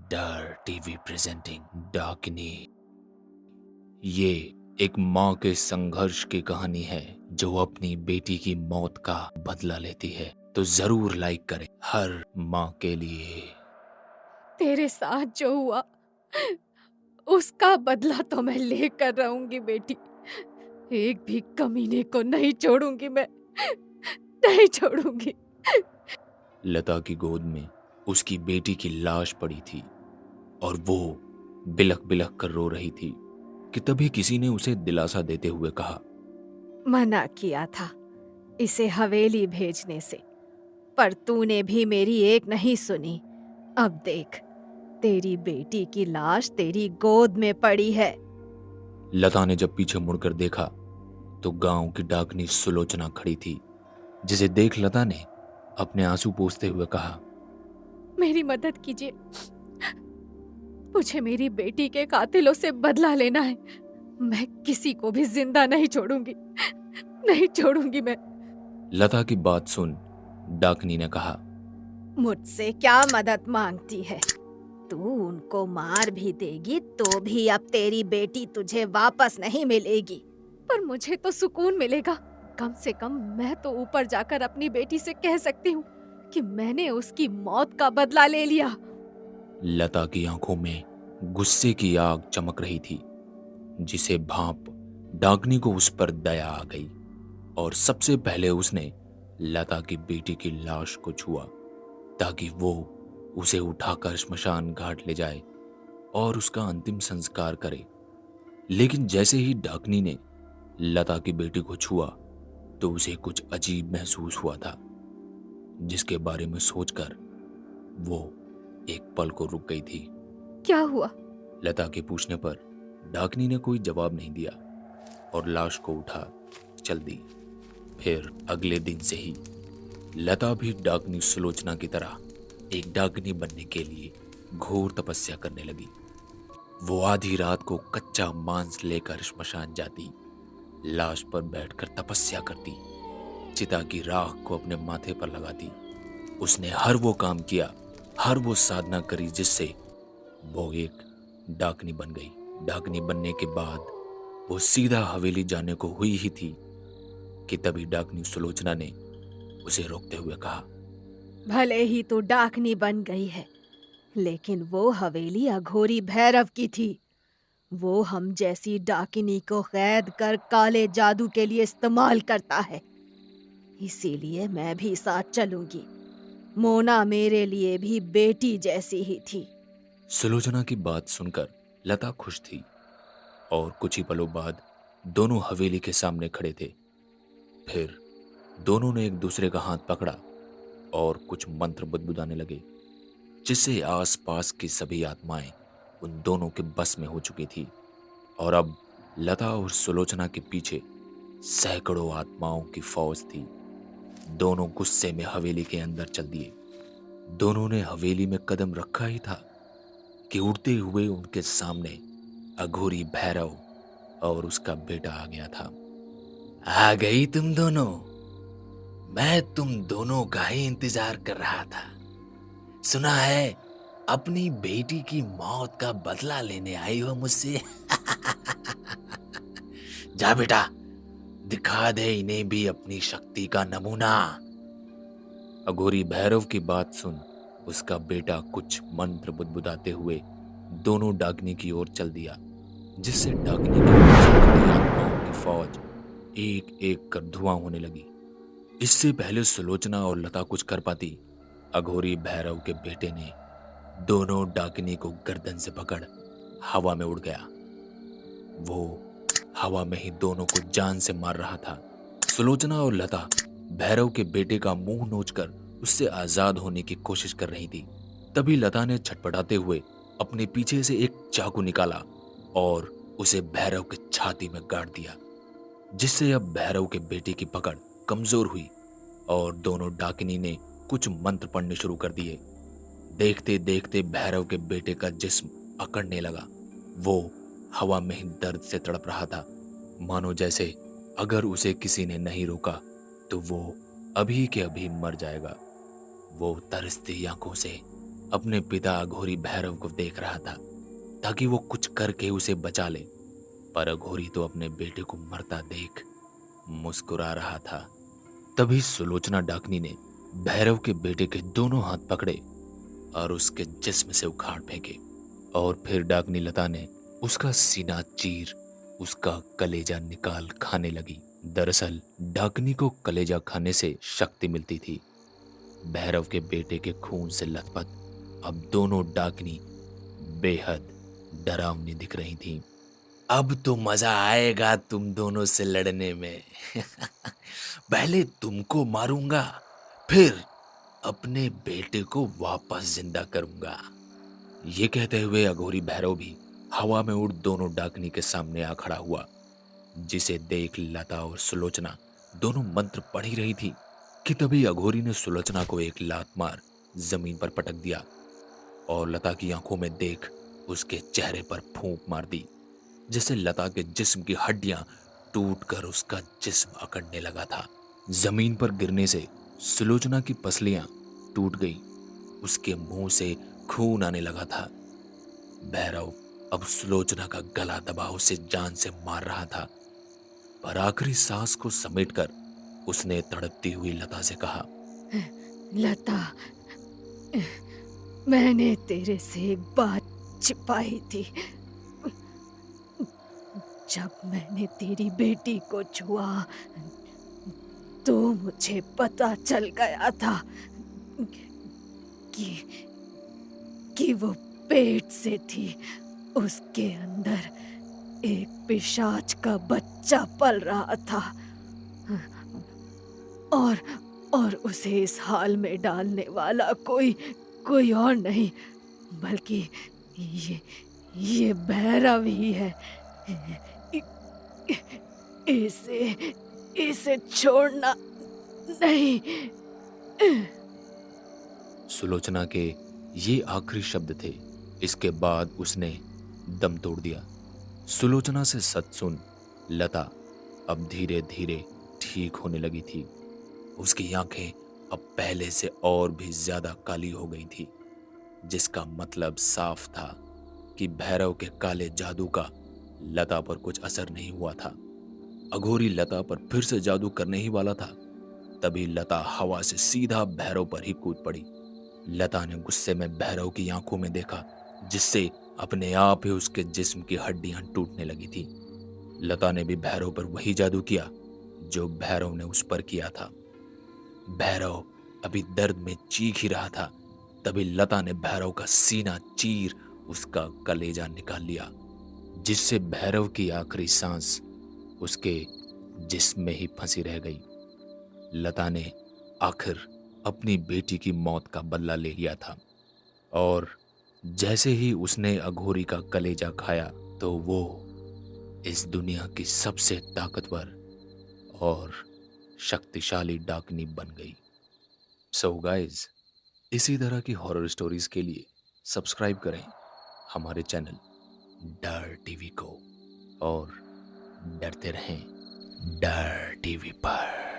डर TV presenting डाकिनी। ये एक माँ के संघर्ष की कहानी है जो अपनी बेटी की मौत का बदला लेती है। तो जरूर लाइक करें हर माँ के लिए। तेरे साथ जो हुआ उसका बदला तो मैं लेकर रहूंगी बेटी। एक भी कमीने को नहीं छोड़ूंगी मैं, नहीं छोड़ूंगी। लता की गोद में उसकी बेटी की लाश पड़ी थी और वो बिलख बिलख कर रो रही थी कि तभी किसी ने उसे दिलासा देते हुए कहा, मना किया था इसे हवेली भेजने से, पर तूने भी मेरी एक नहीं सुनी। अब देख, तेरी बेटी की लाश तेरी गोद में पड़ी है। लता ने जब पीछे मुड़कर देखा तो गांव की डाकनी सुलोचना खड़ी थी, जिसे देख लता ने अपने आंसू पोंछते हुए कहा, मेरी मदद कीजिए, मुझे मेरी बेटी के कातिलों से बदला लेना है। मैं किसी को भी जिंदा नहीं छोड़ूंगी, नहीं छोड़ूंगी मैं। लता की बात सुन डाकनी ने कहा, मुझसे क्या मदद मांगती है? तू उनको मार भी देगी तो भी अब तेरी बेटी तुझे वापस नहीं मिलेगी। पर मुझे तो सुकून मिलेगा। कम से कम मैं तो ऊपर जाकर अपनी बेटी से कह सकती हूँ कि मैंने उसकी मौत का बदला ले लिया। लता की आंखों में गुस्से की आग चमक रही थी, जिसे भांप डाकनी को उस पर दया आ गई और सबसे पहले उसने लता की बेटी की लाश को छुआ ताकि वो उसे उठाकर श्मशान घाट ले जाए और उसका अंतिम संस्कार करे। लेकिन जैसे ही डाकनी ने लता की बेटी को छुआ तो उसे कुछ अजीब महसूस हुआ था, जिसके बारे में सोचकर वो एक पल को रुक गई थी। क्या हुआ? लता के पूछने पर डाकनी ने कोई जवाब नहीं दिया और लाश को उठा चल दी। फिर अगले दिन से ही लता भी डाकनी सुलोचना की तरह एक डाकनी बनने के लिए घोर तपस्या करने लगी। वो आधी रात को कच्चा मांस लेकर श्मशान जाती, लाश पर बैठकर तपस्या करती, चिता की राख को अपने माथे पर लगाती। उसने हर वो काम किया, हर वो साधना करी जिससे वो एक डाकनी बन गई। डाकनी बनने के बाद वो सीधा हवेली जाने को हुई ही थी कि तभी डाकनी सुलोचना ने उसे रोकते हुए कहा, भले ही तू डाकनी बन गई है, लेकिन वो हवेली अघोरी भैरव की थी। वो हम जैसी डाकिनी को कैद कर काले जादू के लिए इस्तेमाल करता है। इसीलिए मैं भी साथ चलूंगी। मोना मेरे लिए भी बेटी जैसी ही थी। सुलोचना की बात सुनकर लता खुश थी और कुछ ही पलों बाद दोनों हवेली के सामने खड़े थे। फिर दोनों ने एक दूसरे का हाथ पकड़ा और कुछ मंत्र बुदबुदाने लगे, जिससे आसपास की सभी आत्माएं उन दोनों के बस में हो चुकी थी और अब लता और सुलोचना के पीछे सैकड़ों आत्माओं की फौज थी। दोनों गुस्से में हवेली के अंदर चल दिए। दोनों ने हवेली में कदम रखा ही था कि उड़ते हुए उनके सामने अघोरी भैरव और उसका बेटा आ गया था। आ गई तुम दोनों, मैं तुम दोनों का ही इंतजार कर रहा था। सुना है अपनी बेटी की मौत का बदला लेने आई हो मुझसे। जा बेटा, दिखा दे इन्हें भी अपनी शक्ति का नमूना। अघोरी भैरव की बात सुन उसका बेटा कुछ मंत्र बुदबुदाते हुए दोनों डाकनी की ओर चल दिया, जिससे डाकनी के पीछे खड़ी आत्माओं की फौज एक एक कर धुआं होने लगी। इससे पहले सुलोचना और लता कुछ कर पाती, अघोरी भैरव के बेटे ने दोनों डाकनी को गर्दन से पकड़ हवा में उड़ गया। वो हवा में ही दोनों को जान से मार रहा था। सुलोचना और लता भैरव के बेटे का मुंह नोचकर उससे आजाद होने की कोशिश कर रही थी। तभी लता ने छटपटाते हुए अपने पीछे से एक चाकू निकाला और उसे भैरव के छाती में गाड़ दिया, जिससे अब भैरव के बेटे की पकड़ कमजोर हुई और दोनों डाकिनी ने कुछ मंत्र पढ़ने शुरू कर दिए। देखते देखते भैरव के बेटे का जिस्म अकड़ने लगा। वो हवा में ही दर्द से तड़प रहा था, मानो जैसे अगर उसे किसी ने नहीं रोका तो वो अभी के अभी मर जाएगा। वो तरसती आंखों से अपने पिता अघोरी भैरव को देख रहा था ताकि वो कुछ करके उसे बचा ले, पर अघोरी तो अपने बेटे को मरता देख मुस्कुरा रहा था। तभी सुलोचना डाकनी ने भैरव के बेटे के दोनों हाथ पकड़े और उसके जिस्म से उखाड़ फेंके, और फिर डाकनी लता ने उसका सीना चीर उसका कलेजा निकाल खाने लगी। दरअसल डाकनी को कलेजा खाने से शक्ति मिलती थी। भैरव के बेटे के खून से लथपथ अब दोनों डाकनी बेहद डरावनी दिख रही थीं। अब तो मजा आएगा तुम दोनों से लड़ने में। पहले तुमको मारूंगा, फिर अपने बेटे को वापस जिंदा करूंगा। ये कहते हुए अघोरी भैरव भी हवा में उड़ दोनों डाकनी के सामने आ खड़ा हुआ, जिसे देख लता और सुलोचना दोनों मंत्र पढ़ ही रही थी कि तभी अघोरी ने सुलोचना को एक लात मार जमीन पर पटक दिया और लता की आंखों में देख उसके चेहरे पर फूंक मार दी, जिससे लता के जिस्म की हड्डियां टूटकर उसका जिस्म अकड़ने लगा था। जमीन पर गिरने से सुलोचना की पसलियां टूट गई, उसके मुंह से खून आने लगा था। भैरव अब सुलोचना का गला दबा उसे जान से मार रहा था, पर आखिरी सांस को समेटकर उसने तड़पती हुई लता से कहा, लता, मैंने तेरे से एक बात छिपाई थी। जब मैंने तेरी बेटी को छुआ तो मुझे पता चल गया था कि कि वो पेट से थी। उसके अंदर एक पिशाच का बच्चा पल रहा था और उसे इस हाल में डालने वाला कोई और नहीं बल्कि ये भैरव ही है। इसे छोड़ना नहीं। सुलोचना के ये आखिरी शब्द थे। इसके बाद उसने दम तोड़ दिया। सुलोचना से सच सुन लता अब धीरे धीरे ठीक होने लगी थी। उसकी आंखें अब पहले से और भी ज्यादा काली हो गई थी, जिसका मतलब साफ था कि भैरव के काले जादू का लता पर कुछ असर नहीं हुआ था। अघोरी लता पर फिर से जादू करने ही वाला था, तभी लता हवा से सीधा भैरव पर ही कूद पड़ी। लता ने गुस्से में भैरव की आंखों में देखा, जिससे अपने आप ही उसके जिस्म की हड्डियां टूटने लगी थी। लता ने भी भैरव पर वही जादू किया जो भैरव ने उस पर किया था। भैरव अभी दर्द में चीख ही रहा था, तभी लता ने भैरव का सीना चीर उसका कलेजा निकाल लिया, जिससे भैरव की आखिरी सांस उसके जिस्म में ही फंसी रह गई। लता ने आखिर अपनी बेटी की मौत का बदला ले लिया था, और जैसे ही उसने अघोरी का कलेजा खाया तो वो इस दुनिया की सबसे ताकतवर और शक्तिशाली डाकनी बन गई। सो गाइज, इसी तरह की हॉरर स्टोरीज के लिए सब्सक्राइब करें हमारे चैनल डर टीवी को और डरते रहें डर टीवी पर।